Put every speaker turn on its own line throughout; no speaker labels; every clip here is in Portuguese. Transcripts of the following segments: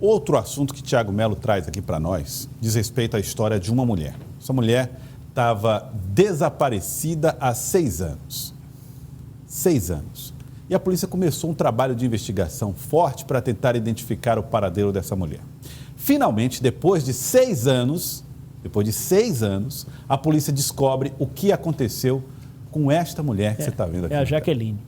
Outro assunto que Thiago Melo traz aqui para nós diz respeito à história de uma mulher. Essa mulher estava desaparecida há 6 anos. 6 anos. E a polícia começou um trabalho de investigação forte para tentar identificar o paradeiro dessa mulher. Finalmente, depois de 6 anos, a polícia descobre o que aconteceu com esta mulher que você está vendo aqui.
É a Jaqueline.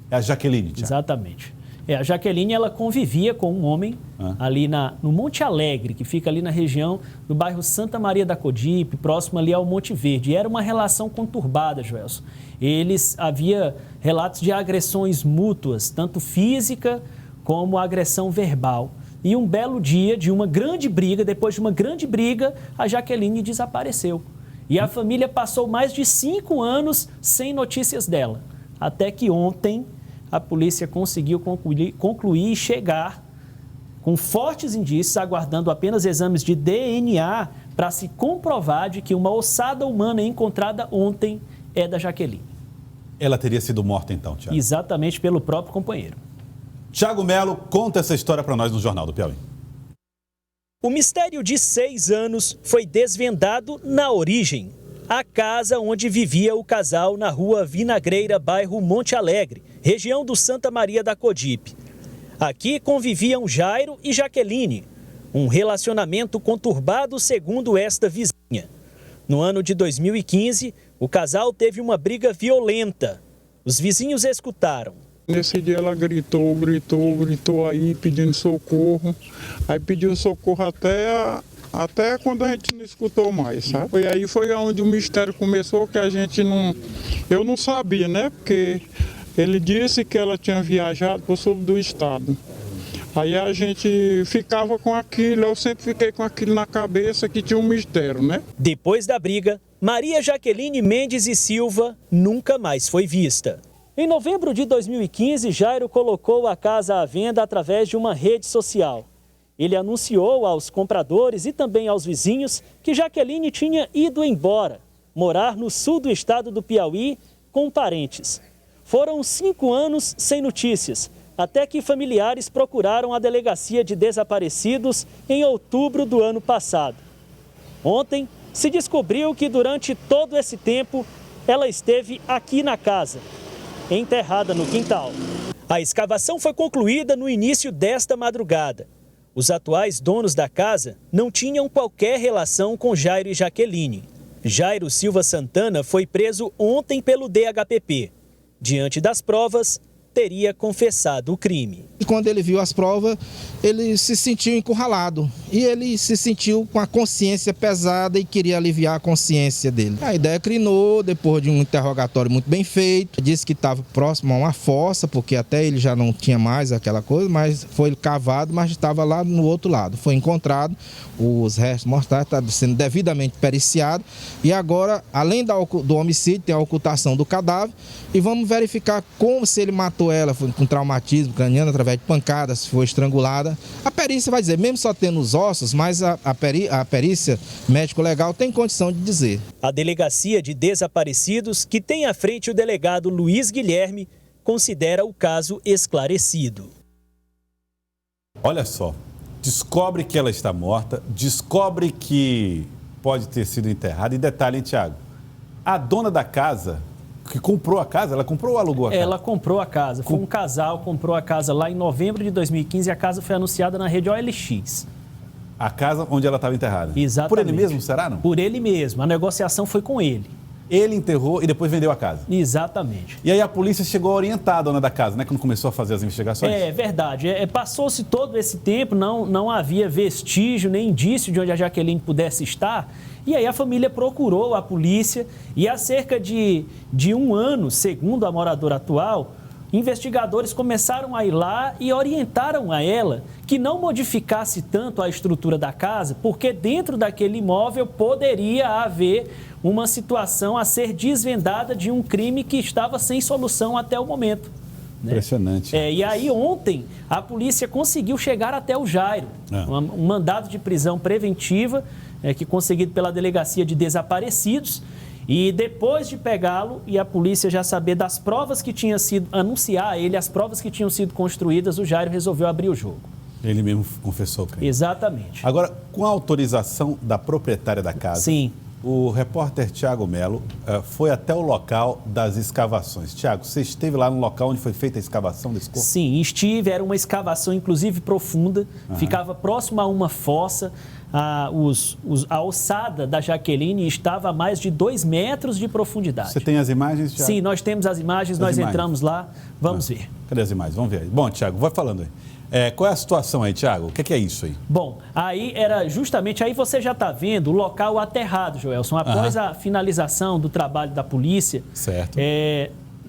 É a Jaqueline, Thiago.
Exatamente. A Jaqueline, ela convivia com um homem ali no Monte Alegre, que fica ali na região do bairro Santa Maria da Codipe, próximo ali ao Monte Verde. E era uma relação conturbada, Joelson. Havia relatos de agressões mútuas, tanto física como agressão verbal. E um belo dia, depois de uma grande briga, a Jaqueline desapareceu. E a família passou mais de 5 anos sem notícias dela. Até que ontem a polícia conseguiu concluir e chegar com fortes indícios, aguardando apenas exames de DNA para se comprovar de que uma ossada humana encontrada ontem é da Jaqueline.
Ela teria sido morta então, Thiago?
Exatamente, pelo próprio companheiro.
Thiago Melo conta essa história para nós no Jornal do Piauí.
O mistério de 6 anos foi desvendado na origem. A casa onde vivia o casal na rua Vinagreira, bairro Monte Alegre, região do Santa Maria da Codipe. Aqui conviviam Jairo e Jaqueline, um relacionamento conturbado segundo esta vizinha. No ano de 2015, o casal teve uma briga violenta. Os vizinhos escutaram.
Nesse dia ela gritou aí pedindo socorro. Aí pediu socorro até quando a gente não escutou mais, sabe? E aí foi onde o mistério começou, que eu não sabia, né? Porque ele disse que ela tinha viajado para o sul do estado. Aí a gente ficava com aquilo, eu sempre fiquei com aquilo na cabeça, que tinha um mistério, né?
Depois da briga, Maria Jaqueline Mendes e Silva nunca mais foi vista. Em novembro de 2015, Jairo colocou a casa à venda através de uma rede social. Ele anunciou aos compradores e também aos vizinhos que Jaqueline tinha ido embora, morar no sul do estado do Piauí com parentes. Foram 5 anos sem notícias, até que familiares procuraram a delegacia de desaparecidos em outubro do ano passado. Ontem, se descobriu que durante todo esse tempo, ela esteve aqui na casa, enterrada no quintal. A escavação foi concluída no início desta madrugada. Os atuais donos da casa não tinham qualquer relação com Jairo e Jaqueline. Jairo Silva Santana foi preso ontem pelo DHPP. Diante das provas, teria confessado o crime.
E quando ele viu as provas, ele se sentiu encurralado e ele se sentiu com a consciência pesada e queria aliviar a consciência dele. A ideia crinou, depois de um interrogatório muito bem feito, disse que estava próximo a uma fossa, porque até ele já não tinha mais aquela coisa, mas foi cavado, mas estava lá no outro lado. Foi encontrado, os restos mortais estão sendo devidamente periciados e agora, além do homicídio, tem a ocultação do cadáver e vamos verificar como se ele matou ela, foi com traumatismo craniano através de pancadas, se foi estrangulada. A perícia vai dizer, mesmo só tendo os ossos, mas a perícia médico-legal tem condição de dizer.
A Delegacia de Desaparecidos, que tem à frente o delegado Luiz Guilherme, considera o caso esclarecido.
Olha só, descobre que ela está morta, descobre que pode ter sido enterrada. E detalhe, hein, Thiago? A dona da casa que comprou a casa, ela comprou ou alugou a casa?
Ela comprou a casa. Foi um casal, comprou a casa lá em novembro de 2015 e a casa foi anunciada na rede OLX.
A casa onde ela estava enterrada?
Exatamente.
Por ele mesmo, será não?
Por ele mesmo. A negociação foi com ele.
Ele enterrou e depois vendeu a casa?
Exatamente.
E aí a polícia chegou a orientar a dona da casa, né? Quando começou a fazer as investigações?
É verdade. Passou-se todo esse tempo, não havia vestígio nem indício de onde a Jaqueline pudesse estar. E aí a família procurou a polícia e há cerca de 1 ano, segundo a moradora atual, investigadores começaram a ir lá e orientaram a ela que não modificasse tanto a estrutura da casa, porque dentro daquele imóvel poderia haver uma situação a ser desvendada de um crime que estava sem solução até o momento.
Impressionante.
E aí ontem a polícia conseguiu chegar até o Jairo, um mandado de prisão preventiva, que conseguido pela Delegacia de Desaparecidos, e depois de pegá-lo e a polícia já saber das provas que tinham sido, anunciar a ele as provas que tinham sido construídas, o Jairo resolveu abrir o jogo.
Ele mesmo confessou o crime.
Exatamente.
Agora, com a autorização da proprietária da casa,
Sim.
o repórter Tiago Melo foi até o local das escavações. Tiago, você esteve lá no local onde foi feita a escavação desse corpo?
Sim, estive. Era uma escavação, inclusive, profunda. Ficava próximo a uma fossa. A alçada da Jaqueline estava a mais de 2 metros de profundidade.
Você tem as imagens, Tiago?
Sim, nós temos as imagens, entramos lá. Vamos ver.
Cadê as imagens? Vamos ver aí. Bom, Tiago, vai falando aí. Qual é a situação aí, Tiago? O que é isso aí?
Bom, aí era justamente, aí você já está vendo o local aterrado, Joelson. Após a finalização do trabalho da polícia,
certo.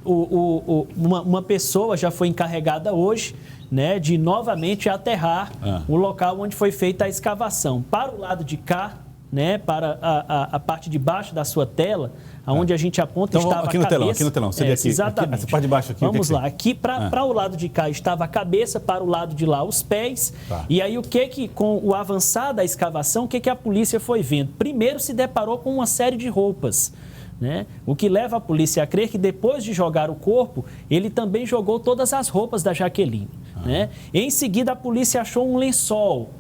Uma pessoa já foi encarregada hoje, né, de novamente aterrar o local onde foi feita a escavação. Para o lado de cá, né, para a parte de baixo da sua tela, onde a gente aponta,
então,
estava
aqui
a
no
cabeça.
Telão, aqui no telão, você vê aqui.
Exatamente.
Essa parte de baixo aqui.
Vamos lá. Aqui para o lado de cá estava a cabeça, para o lado de lá os pés.
Tá.
E aí com o avançar da escavação, o que a polícia foi vendo? Primeiro se deparou com uma série de roupas, né? O que leva a polícia a crer que depois de jogar o corpo, ele também jogou todas as roupas da Jaqueline, né? Em seguida, a polícia achou um lençol,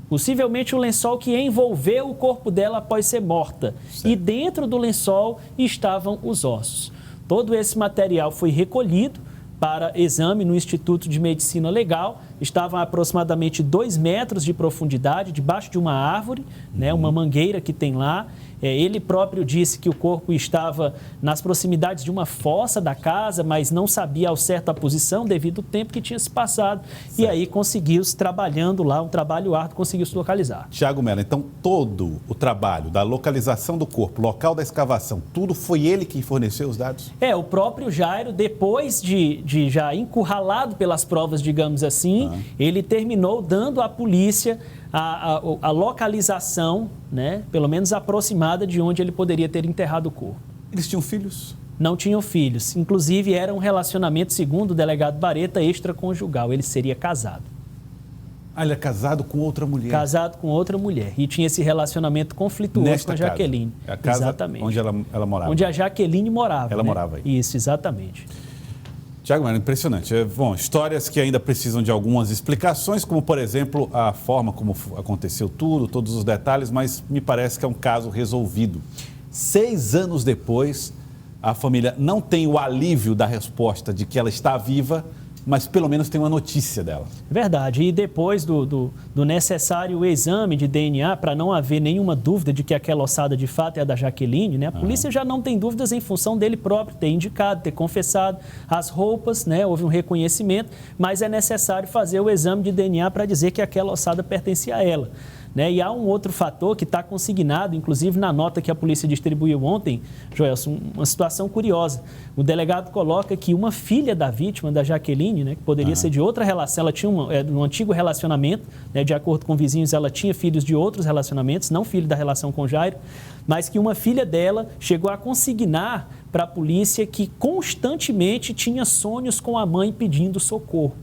possivelmente um lençol que envolveu o corpo dela após ser morta. Certo. E dentro do lençol estavam os ossos. Todo esse material foi recolhido para exame no Instituto de Medicina Legal. Estavam a aproximadamente 2 metros de profundidade, debaixo de uma árvore, né, uma mangueira que tem lá. Ele próprio disse que o corpo estava nas proximidades de uma fossa da casa, mas não sabia ao certo a posição devido ao tempo que tinha se passado. Certo. E aí conseguiu-se, trabalhando lá, um trabalho árduo, conseguiu-se localizar.
Tiago Melo, então todo o trabalho da localização do corpo, local da escavação, tudo foi ele que forneceu os dados?
O próprio Jairo, depois de já encurralado pelas provas, digamos assim, ele terminou dando à polícia a localização, né, pelo menos aproximada de onde ele poderia ter enterrado o corpo.
Eles tinham filhos?
Não tinham filhos. Inclusive, era um relacionamento, segundo o delegado Bareta, extraconjugal. Ele seria casado.
Ele é casado com outra mulher?
Casado com outra mulher. E tinha esse relacionamento conflituoso com a Jaqueline.
É a casa
exatamente.
Onde ela morava?
Onde a Jaqueline morava.
Ela morava aí.
Isso, exatamente.
Tiago, é impressionante. Bom, histórias que ainda precisam de algumas explicações, como, por exemplo, a forma como aconteceu tudo, todos os detalhes, mas me parece que é um caso resolvido. 6 anos depois, a família não tem o alívio da resposta de que ela está viva, mas pelo menos tem uma notícia dela. Verdade.
E depois do necessário exame de DNA, para não haver nenhuma dúvida de que aquela ossada de fato é a da Jaqueline, né? A polícia já não tem dúvidas em função dele próprio ter indicado, ter confessado as roupas, né? Houve um reconhecimento, mas é necessário fazer o exame de DNA para dizer que aquela ossada pertencia a ela. Né? E há um outro fator que está consignado, inclusive na nota que a polícia distribuiu ontem, Joelson, uma situação curiosa. O delegado coloca que uma filha da vítima, da Jaqueline, né, que poderia ser de outra relação, ela tinha um antigo relacionamento, né, de acordo com vizinhos, ela tinha filhos de outros relacionamentos, não filho da relação com Jairo, mas que uma filha dela chegou a consignar para a polícia que constantemente tinha sonhos com a mãe pedindo socorro.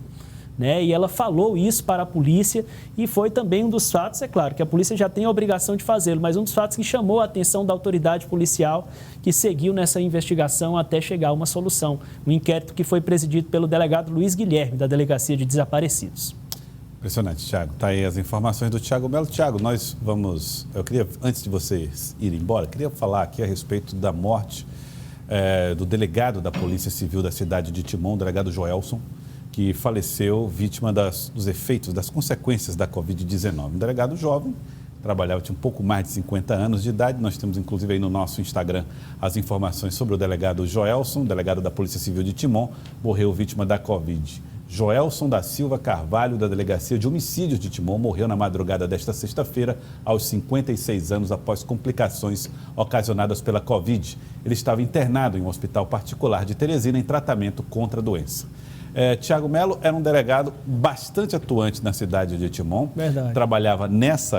Né? E ela falou isso para a polícia e foi também um dos fatos, é claro, que a polícia já tem a obrigação de fazê-lo, mas um dos fatos que chamou a atenção da autoridade policial que seguiu nessa investigação até chegar a uma solução. Um inquérito que foi presidido pelo delegado Luiz Guilherme, da Delegacia de Desaparecidos.
Impressionante, Tiago. Está aí as informações do Tiago Melo. Tiago, eu queria, antes de vocês irem embora, queria falar aqui a respeito da morte do delegado da Polícia Civil da cidade de Timon, o delegado Joelson, que faleceu vítima dos efeitos, das consequências da Covid-19. Um delegado jovem, trabalhava, tinha um pouco mais de 50 anos de idade. Nós temos, inclusive, aí no nosso Instagram as informações sobre o delegado Joelson, delegado da Polícia Civil de Timon, morreu vítima da Covid. Joelson da Silva Carvalho, da Delegacia de Homicídios de Timon, morreu na madrugada desta sexta-feira, aos 56 anos, após complicações ocasionadas pela Covid. Ele estava internado em um hospital particular de Teresina em tratamento contra a doença. Tiago Melo era um delegado bastante atuante na cidade de Timon.
Verdade.
Trabalhava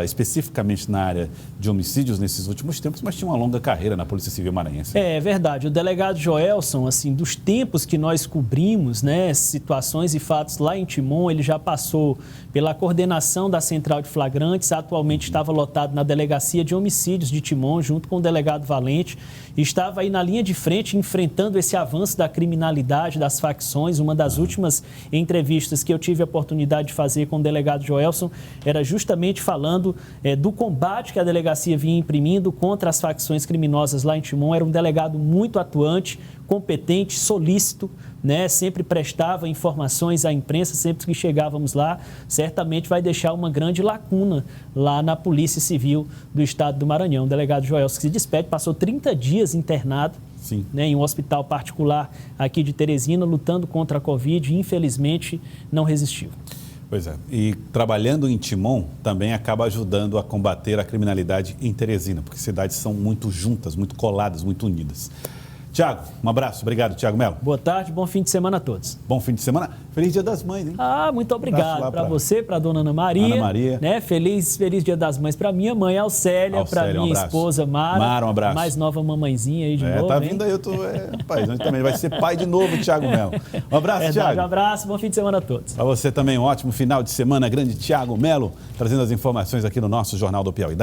especificamente na área de homicídios nesses últimos tempos, mas tinha uma longa carreira na Polícia Civil Maranhense.
É verdade. O delegado Joelson, assim, dos tempos que nós cobrimos, né, situações e fatos lá em Timon, ele já passou pela coordenação da Central de Flagrantes, atualmente estava lotado na Delegacia de Homicídios de Timon, junto com o delegado Valente, e estava aí na linha de frente, enfrentando esse avanço da criminalidade, das facções. Uma das últimas entrevistas que eu tive a oportunidade de fazer com o delegado Joelson era justamente falando do combate que a delegacia vinha imprimindo contra as facções criminosas lá em Timon. Era um delegado muito atuante, competente, solícito, né? Sempre prestava informações à imprensa, sempre que chegávamos lá, certamente vai deixar uma grande lacuna lá na Polícia Civil do Estado do Maranhão. O delegado Joelson, que se despede, passou 30 dias internado, né, em um hospital particular aqui de Teresina, lutando contra a Covid e, infelizmente, não resistiu.
Pois é, e trabalhando em Timon também acaba ajudando a combater a criminalidade em Teresina, porque cidades são muito juntas, muito coladas, muito unidas. Tiago, um abraço. Obrigado, Tiago Melo.
Boa tarde, bom fim de semana a todos.
Bom fim de semana. Feliz Dia das Mães, hein?
Muito obrigado para você, para a dona Ana Maria.
Ana Maria.
Né? Feliz Dia das Mães para minha mãe, Alcélia, para minha esposa, Mara.
Mara, um abraço.
Mais nova mamãezinha aí de novo.
Tá vindo aí, rapaz, hoje também vai ser pai de novo, Tiago Melo. Um abraço, Tiago.
Um abraço, bom fim de semana a todos.
Para você também, um ótimo final de semana. Grande Tiago Melo, trazendo as informações aqui no nosso Jornal do Piauí.